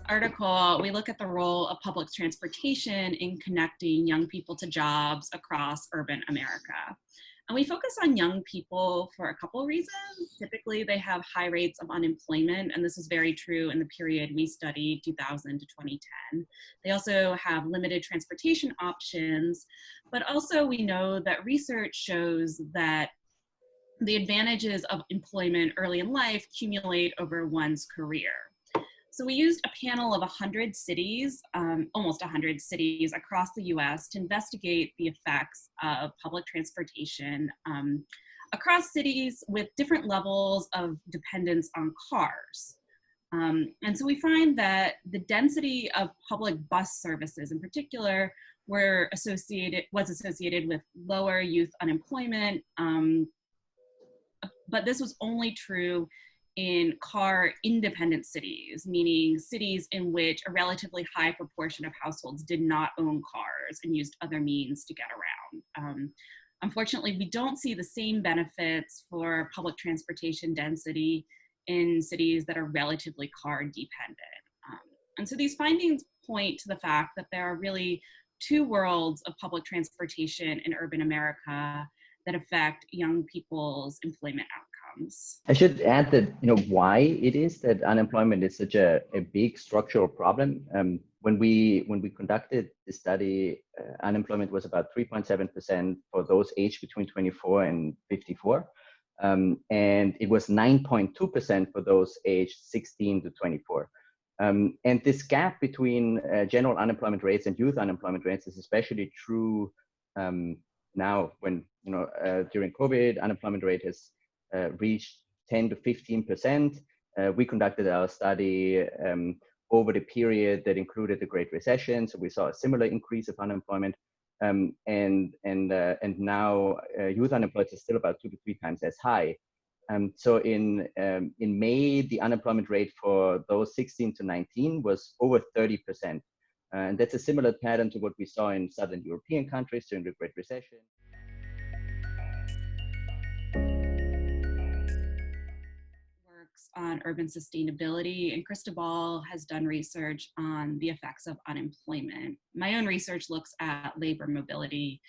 Article, we look at the role of public transportation in connecting young people to jobs across urban America. And we focus on young people for a couple of reasons. Typically, they have high rates of unemployment, and this is very true in the period we studied, 2000 to 2010. They also have limited transportation options, but also we know that research shows that the advantages of employment early in life accumulate over one's career. So we used a panel of 100 cities, almost 100 cities across the US to investigate the effects of public transportation across cities with different levels of dependence on cars. And so we find that the density of public bus services in particular was associated with lower youth unemployment, but this was only true in car-independent cities, meaning cities in which a relatively high proportion of households did not own cars and used other means to get around. Unfortunately, we don't see the same benefits for public transportation density in cities that are relatively car-dependent. And so these findings point to the fact that there are really two worlds of public transportation in urban America that affect young people's employment outcomes. I should add that, why it is that unemployment is such a big structural problem. When we conducted the study, unemployment was about 3.7% for those aged between 24 and 54. And it was 9.2% for those aged 16 to 24. And this gap between general unemployment rates and youth unemployment rates is especially true now when, during COVID, unemployment rate has reached 10 to 15%. We conducted our study over the period that included the Great Recession, so we saw a similar increase of unemployment. And now youth unemployment is still about 2 to 3 times as high. So in May, the unemployment rate for those 16 to 19 was over 30%. And that's a similar pattern to what we saw in Southern European countries during the Great Recession. Works on urban sustainability, and Cristobal has done research on the effects of unemployment. My own research looks at labor mobility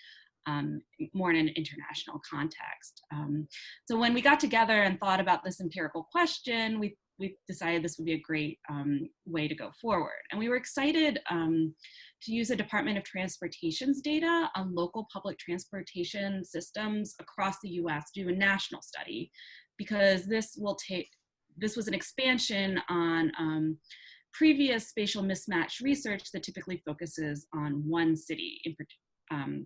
more in an international context. So when we got together and thought about this empirical question, we decided this would be a great way to go forward. And we were excited to use the Department of Transportation's data on local public transportation systems across the US to do a national study, because this was an expansion on previous spatial mismatch research that typically focuses on one city in particular.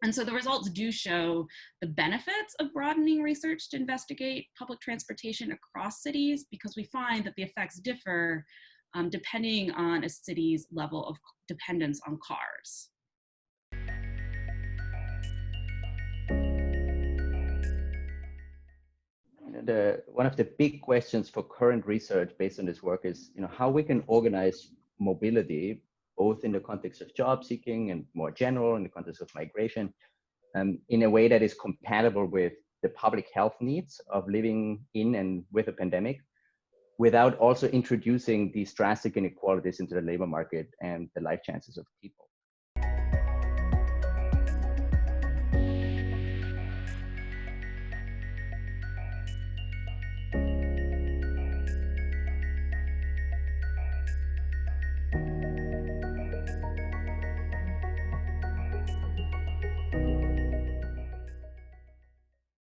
And so the results do show the benefits of broadening research to investigate public transportation across cities, because we find that the effects differ depending on a city's level of dependence on cars. One of the big questions for current research based on this work is, how we can organize mobility, both in the context of job seeking and more general in the context of migration, in a way that is compatible with the public health needs of living in and with a pandemic, without also introducing these drastic inequalities into the labor market and the life chances of people.